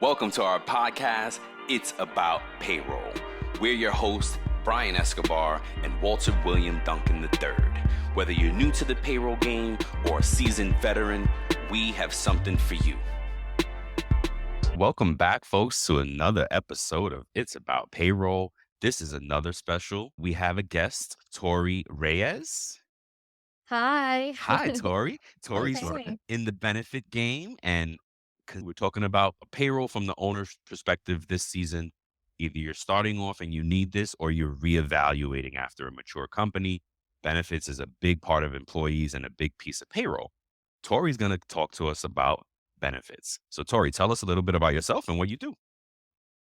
Welcome to our podcast, It's About Payroll. We're your hosts, Brian Escobar and Walter William Duncan III. Whether you're new to the payroll game or a seasoned veteran, we have something for you. Welcome back, folks, to another episode of It's About Payroll. This is another special. We have a guest, Tori Reyes. Hi. Hi, Tori. Tori's Okay. in the benefit game, and because we're talking about payroll from the owner's perspective this season. Either you're starting off and you need this, or you're reevaluating after a mature company. Benefits is a big part of employees and a big piece of payroll. Tori's going to talk to us about benefits. So, Tori, tell us a little bit about yourself and what you do.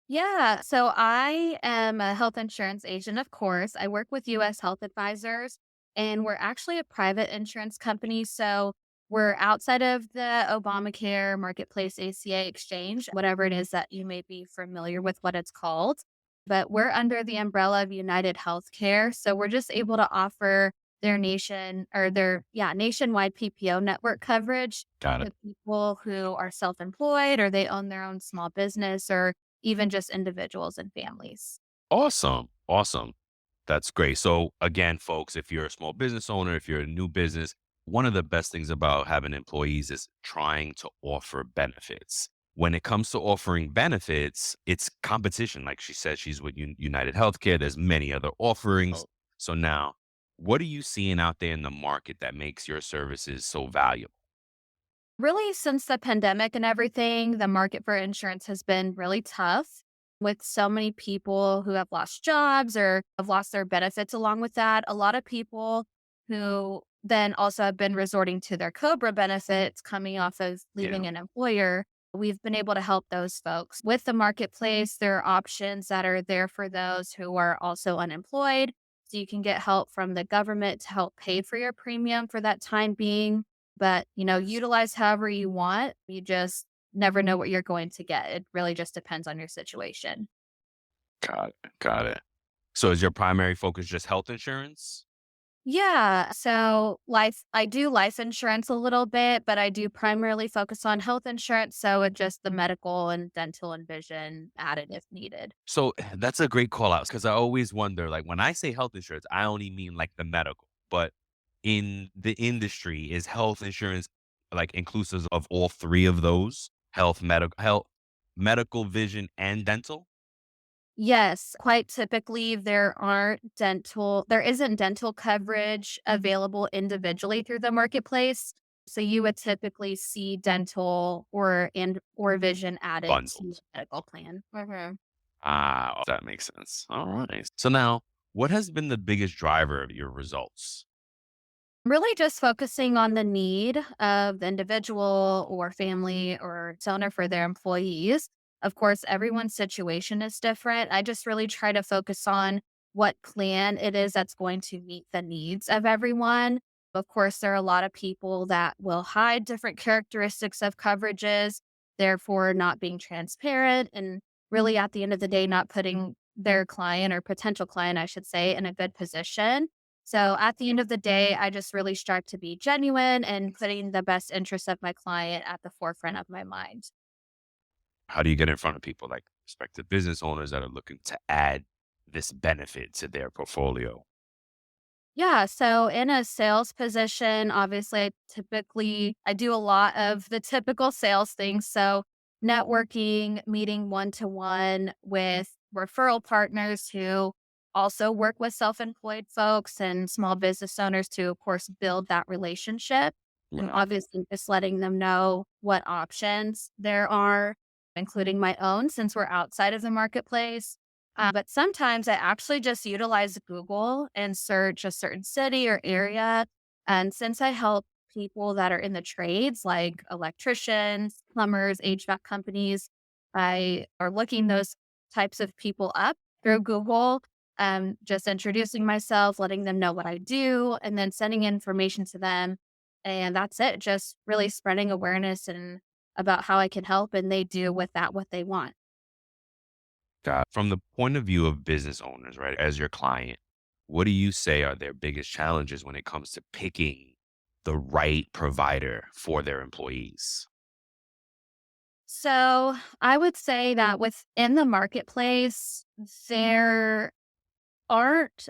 Yeah. So I am a health insurance agent, of course. I work with US Health Advisors, and we're actually a private insurance company. So we're outside of the Obamacare Marketplace ACA exchange, whatever it is that you may be familiar with what it's called. But we're under the umbrella of United Healthcare. So we're just able to offer their nationwide PPO network coverage Got it. to people who are self-employed or they own their own small business or even just individuals and families. Awesome. Awesome. That's great. So again, folks, if you're a small business owner, if you're a new business, one of the best things about having employees is trying to offer benefits. When it comes to offering benefits, it's competition. Like she said, she's with United Healthcare. There's many other offerings. Oh. So now, what are you seeing out there in the market that makes your services so valuable? Really, since the pandemic and everything, the market for insurance has been really tough with so many people who have lost jobs or have lost their benefits along with that. A lot of people who then also have been resorting to their COBRA benefits coming off of Yeah. leaving an employer. We've been able to help those folks. With the marketplace, there are options that are there for those who are also unemployed. So you can get help from the government to help pay for your premium for that time being, but, utilize however you want. You just never know what you're going to get. It really just depends on your situation. Got it. Got it. So is your primary focus just health insurance? Yeah. So I do life insurance a little bit, but I do primarily focus on health insurance. So it just the medical and dental and vision added if needed. So that's a great call out because I always wonder, like when I say health insurance, I only mean like the medical, but in the industry, is health insurance like inclusive of all three of those medical, vision, and dental? Yes, quite typically there isn't dental coverage available individually through the marketplace. So you would typically see dental or vision added to the Bundles. medical plan. Ah, that makes sense. All right. So now, what has been the biggest driver of your results? Really just focusing on the need of the individual or family or owner for their employees. Of course, everyone's situation is different. I just really try to focus on what plan it is that's going to meet the needs of everyone. Of course, there are a lot of people that will hide different characteristics of coverages, therefore not being transparent and really at the end of the day, not putting their client or potential client, I should say, in a good position. So at the end of the day, I just really strive to be genuine and putting the best interests of my client at the forefront of my mind. How do you get in front of people like prospective business owners that are looking to add this benefit to their portfolio? Yeah, so in a sales position, obviously I do a lot of the typical sales things. So networking, meeting one to one with referral partners who also work with self-employed folks and small business owners to of course build that relationship. And Right. obviously just letting them know what options there are, including my own since we're outside of the marketplace. But sometimes I actually just utilize Google and search a certain city or area. And since I help people that are in the trades like electricians, plumbers, HVAC companies, I are looking those types of people up through Google, just introducing myself, letting them know what I do, and then sending information to them. And that's it, just really spreading awareness and about how I can help, and they do with that what they want. Got from the point of view of business owners, right, as your client, what do you say are their biggest challenges when it comes to picking the right provider for their employees? So I would say that within the marketplace, there aren't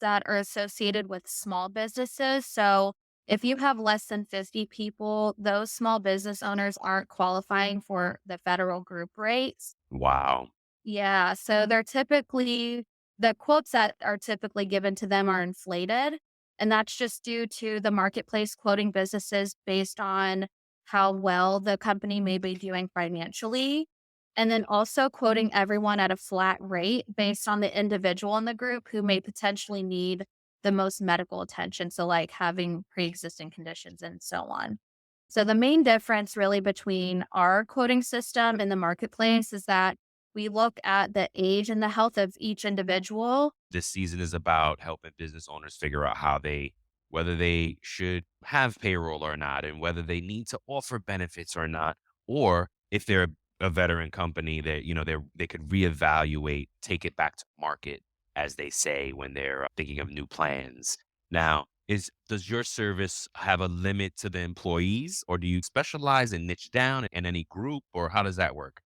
that are associated with small businesses. So if you have less than 50 people, those small business owners aren't qualifying for the federal group rates. Wow. Yeah, so they're typically the quotes that are typically given to them are inflated, and that's just due to the marketplace quoting businesses based on how well the company may be doing financially, and then also quoting everyone at a flat rate based on the individual in the group who may potentially need the most medical attention, so like having pre-existing conditions and so on. So the main difference really between our quoting system and the marketplace is that we look at the age and the health of each individual. This season is about helping business owners figure out whether they should have payroll or not, and whether they need to offer benefits or not, or if they're a veteran company that, they could reevaluate, take it back to market, as they say, when they're thinking of new plans. Now, does your service have a limit to the employees, or do you specialize and niche down in any group, or how does that work?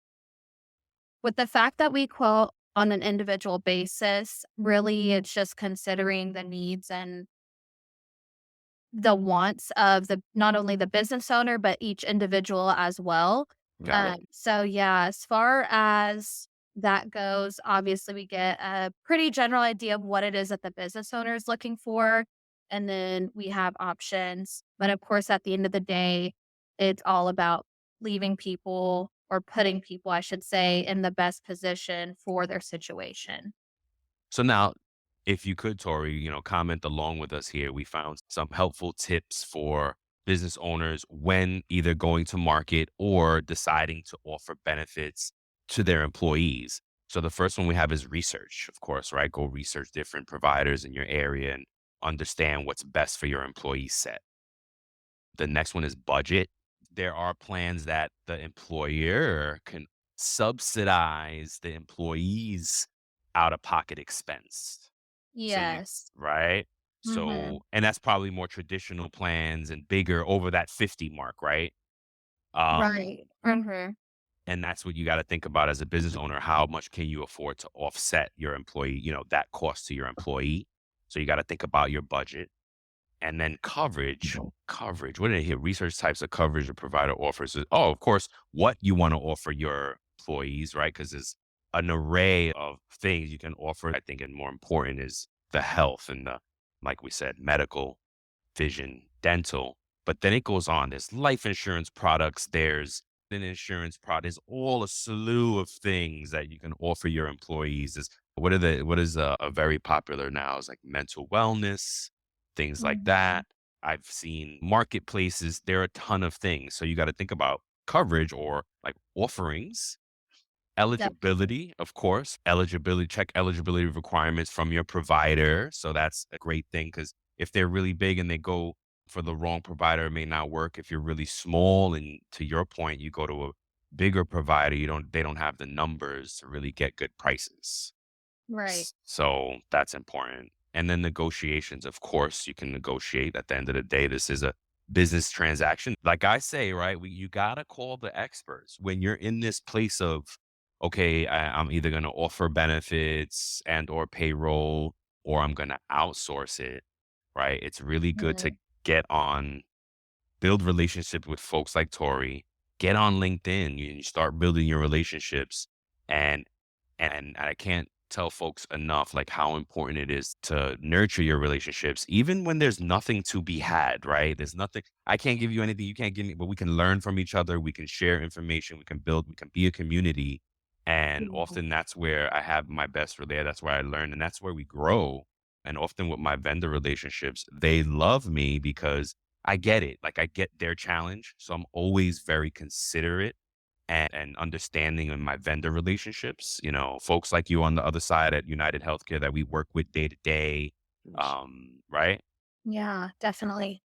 With the fact that we quote on an individual basis, really it's just considering the needs and the wants of the not only the business owner, but each individual as well. Got it. So yeah, as far as that goes, obviously we get a pretty general idea of what it is that the business owner is looking for. And then we have options. But of course, at the end of the day, it's all about leaving people or putting people, I should say, in the best position for their situation. So now, if you could, Tori, comment along with us here. We found some helpful tips for business owners when either going to market or deciding to offer benefits to their employees. So the first one we have is research, of course, right? Go research different providers in your area and understand what's best for your employee set. The next one is budget. There are plans that the employer can subsidize the employee's out of pocket expense. So Yes. right? Hmm. And that's probably more traditional plans and bigger over that 50 mark, right? Um, Right. Hmm. and that's what you got to think about as a business owner. How much can you afford to offset your employee, that cost to your employee? So you got to think about your budget. And then coverage. What did I hear? Research types of coverage a provider offers. Oh, of course, what you want to offer your employees, right? Because there's an array of things you can offer. I think, and more important is the health and like we said, medical, vision, dental. But then it goes on. There's life insurance products. There's an insurance product. There's all a slew of things that you can offer your employees. What is a very popular now is like mental wellness, things like Hmm. that. I've seen marketplaces. There are a ton of things. So you got to think about coverage or like offerings. Eligibility, of course, check eligibility requirements from your provider. So that's a great thing because if they're really big and they go for the wrong provider, it may not work. If you're really small and to your point, you go to a bigger provider, they don't have the numbers to really get good prices. Right. So that's important. And then negotiations, of course, you can negotiate. At the end of the day, this is a business transaction. Like I say, right? You got to call the experts when you're in this place of, okay, I'm either going to offer benefits and or payroll, or I'm going to outsource it, right? It's really good to Mhm. get on, build relationship with folks like Tori, get on LinkedIn, you start building your relationships, and I can't tell folks enough like how important it is to nurture your relationships, even when there's nothing to be had, right? There's nothing, I can't give you anything, you can't give me, but we can learn from each other, we can share information, we can be a community. And Mhm. often that's where I have my best relay. That's where I learn and that's where we grow. And often with my vendor relationships, they love me because I get it. Like I get their challenge. So I'm always very considerate and understanding in my vendor relationships, folks like you on the other side at United Healthcare that we work with day to day. Right. Yeah, definitely.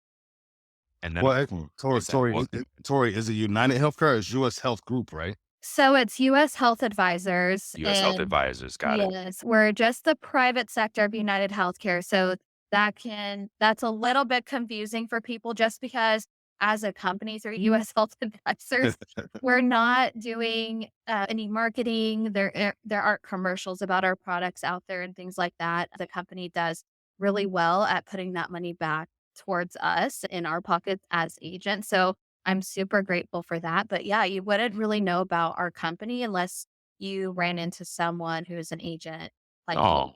And then, Well, what's that? Tori, is it United Healthcare? Or is US Health Group, right? So it's US Health Advisors, US Health and Advisors. Got it. yes, we're just the private sector of United Healthcare. So that's a little bit confusing for people just because as a company through US Health Advisors, we're not doing any marketing. There aren't commercials about our products out there and things like that. The company does really well at putting that money back towards us in our pockets as agents. So I'm super grateful for that. But yeah, you wouldn't really know about our company unless you ran into someone who's an agent like me. Oh,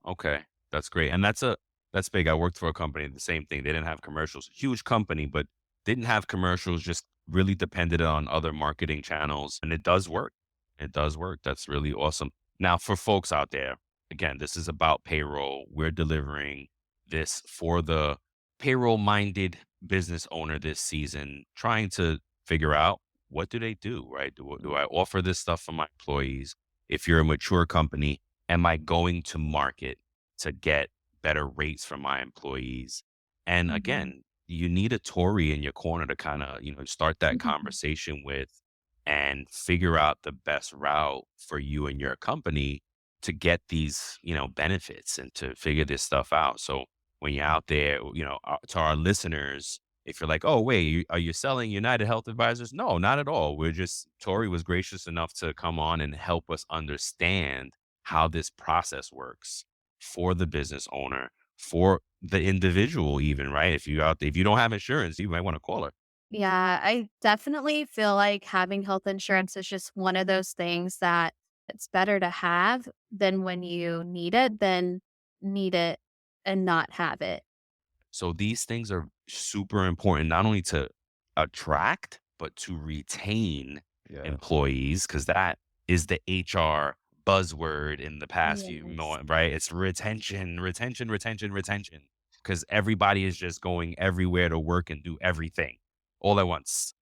okay. That's great. And that's big. I worked for a company, the same thing. They didn't have commercials. Huge company, but didn't have commercials, just really depended on other marketing channels. And it does work. It does work. That's really awesome. Now, for folks out there, again, this is about payroll. We're delivering this for the payroll minded business owner this season, trying to figure out what do they do, right? Do I offer this stuff for my employees? If you're a mature company, am I going to market to get better rates from my employees? And Mhm. again, you need a Tory in your corner to kind of, start that Mhm. conversation with and figure out the best route for you and your company to get these, benefits and to figure this stuff out. So when you're out there, to our listeners, if you're like, oh, wait, are you selling United Health Advisors? No, not at all. Tori was gracious enough to come on and help us understand how this process works for the business owner, for the individual, even, right? If you don't have insurance, you might want to call her. Yeah, I definitely feel like having health insurance is just one of those things that it's better to have than when you need it than need it and not have it. So these things are super important, not only to attract, but to retain Yes. employees, because that is the HR buzzword in the past few Yes. right? It's retention, retention, retention, retention. Because everybody is just going everywhere to work and do everything all at once.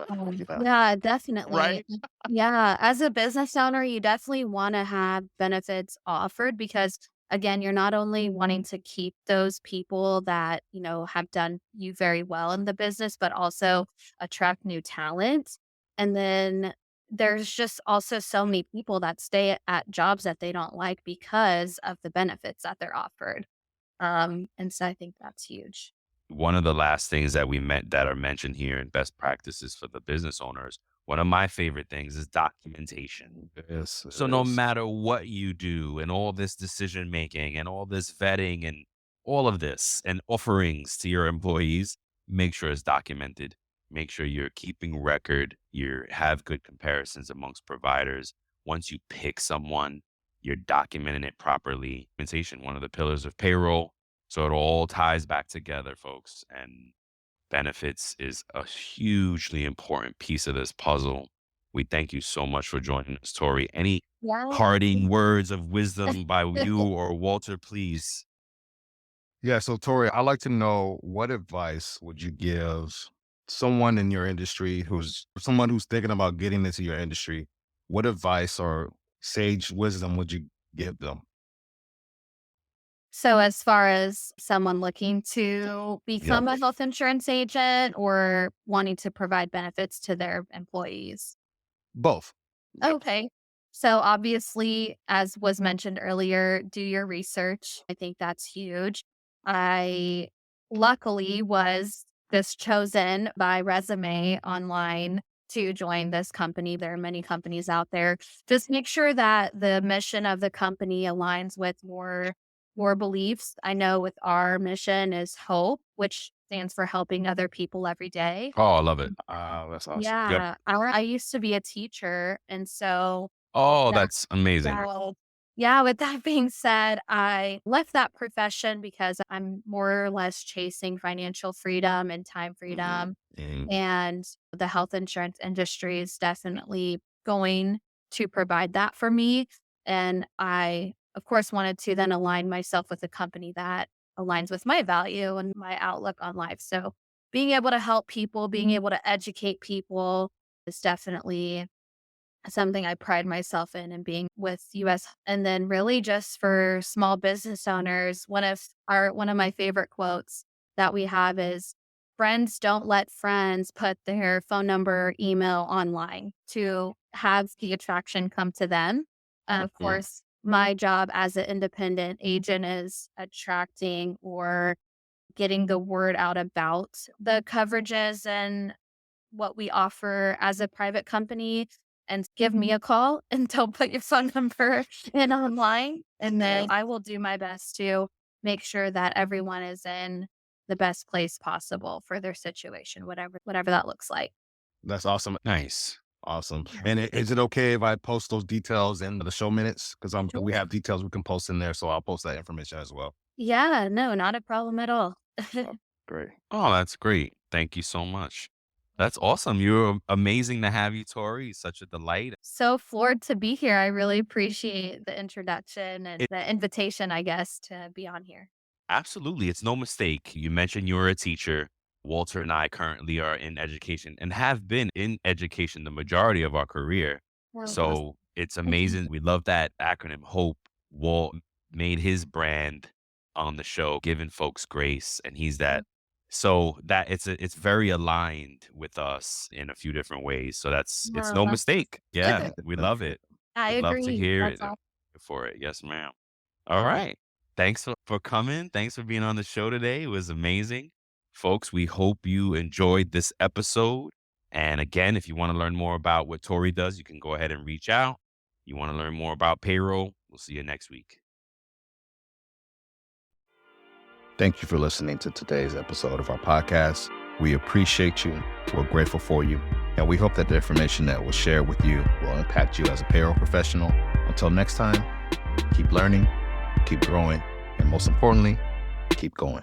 Yeah. Yeah, definitely. Right? Yeah, as a business owner, you definitely wanna have benefits offered because, again, you're not only wanting to keep those people that, have done you very well in the business, but also attract new talent. And then there's just also so many people that stay at jobs that they don't like because of the benefits that they're offered. And so I think that's huge. One of the last things that we meant that are mentioned here in best practices for the business owners, one of my favorite things is documentation. Yes, So it no is. matter what you do and all this decision making and all this vetting and all of this and offerings to your employees, make sure it's documented. Make sure you're keeping record. You have good comparisons amongst providers. Once you pick someone, you're documenting it properly. Documentation, one of the pillars of payroll. So it all ties back together, folks. And benefits is a hugely important piece of this puzzle. We thank you so much for joining us, Tori. Any Yeah. parting words of wisdom by you or Walter, please? Yeah, so Tori, I'd like to know what advice would you give someone in your industry who's thinking about getting into your industry? What advice or sage wisdom would you give them? So as far as someone looking to Yeah, become a health insurance agent or wanting to provide benefits to their employees? both. Okay. So obviously, as was mentioned earlier, do your research. I think that's huge. I luckily was just chosen by resume online to join this company. There are many companies out there. Just make sure that the mission of the company aligns with your beliefs. I know with our mission is hope, which stands for helping other people every day. Oh, I love it. Ah, that's awesome. Yep. Yeah, I used to be a teacher, and so with Oh, that that's amazing. yeah, with that being said, I left that profession because I'm more or less chasing financial freedom and time freedom, And and the health insurance industry is definitely going to provide that for me, and I, of course, wanted to then align myself with a company that aligns with my value and my outlook on life, so being able to help people, being able to educate people is definitely something I pride myself in and being with US. And then really just for small business owners, one of my favorite quotes that we have is friends don't let friends put their phone number or email online to have the attraction come to them. And of mm, course, my job as an independent agent is attracting or getting the word out about the coverages and what we offer as a private company, and give me a call and don't put your phone number in online. And then I will do my best to make sure that everyone is in the best place possible for their situation, whatever that looks like. That's awesome. Nice. Awesome. And is it okay if I post those details in the show minutes? Because we Sure. have details we can post in there, so I'll post that information as well. Yeah, no, not a problem at all. Oh, great. Oh, that's great. Thank you so much. That's awesome. You're amazing to have you, Tori. Such a delight. So floored to be here. I really appreciate the introduction and It, the invitation, I guess, to be on here. absolutely. It's no mistake. You mentioned you were a teacher. Walter and I currently are in education and have been in education the majority of our career. Well, awesome. So it's amazing. We love that acronym HOPE. Walt made his brand on the show, giving folks grace, and he's that. So that it's very aligned with us in a few different ways. So it's Well, no that's mistake. Yeah, we love it. I We'd love to agree. hear That's it all. for it. Yes, ma'am. All right. Thanks for coming. Thanks for being on the show today. It was amazing. Folks, we hope you enjoyed this episode. And again, if you want to learn more about what Tori does, you can go ahead and reach out. You want to learn more about payroll, we'll see you next week. Thank you for listening to today's episode of our podcast. We appreciate you. We're grateful for you. And we hope that the information that we'll share with you will impact you as a payroll professional. Until next time, keep learning, keep growing, and most importantly, keep going.